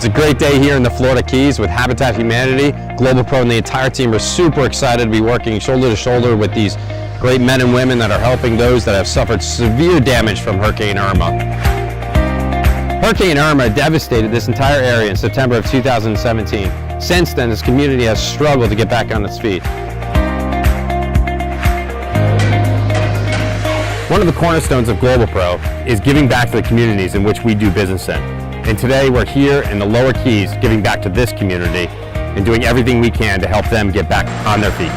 It's a great day here in the Florida Keys with Habitat Humanity. GlobalPro and the entire team are super excited to be working shoulder to shoulder with these great men and women that are helping those that have suffered severe damage from Hurricane Irma. Hurricane Irma devastated this entire area in September of 2017. Since then, this community has struggled to get back on its feet. One of the cornerstones of GlobalPro is giving back to the communities in which we do business in. And today we're here in the Lower Keys giving back to this community and doing everything we can to help them get back on their feet.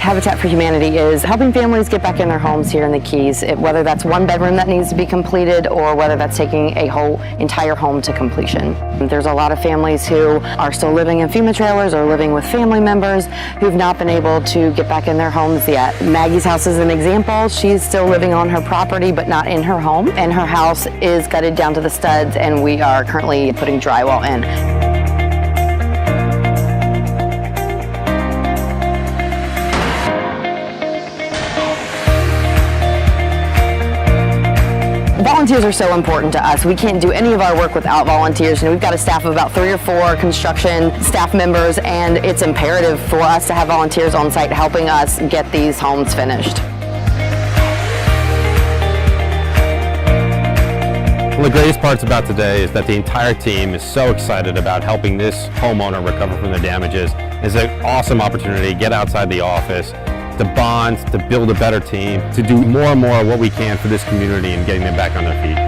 Habitat for Humanity is helping families get back in their homes here in the Keys, whether that's one bedroom that needs to be completed or whether that's taking a whole entire home to completion. There's a lot of families who are still living in FEMA trailers or living with family members who've not been able to get back in their homes yet. Maggie's house is an example. She's still living on her property but not in her home, and her house is gutted down to the studs, and we are currently putting drywall in. Volunteers are so important to us. We can't do any of our work without volunteers. We've got a staff of about 3 or 4 construction staff members, and it's imperative for us to have volunteers on site helping us get these homes finished. One of the greatest parts about today is that the entire team is so excited about helping this homeowner recover from the damages. It's an awesome opportunity to get outside the office, to bond, to build a better team, to do more and more of what we can for this community and getting them back on their feet.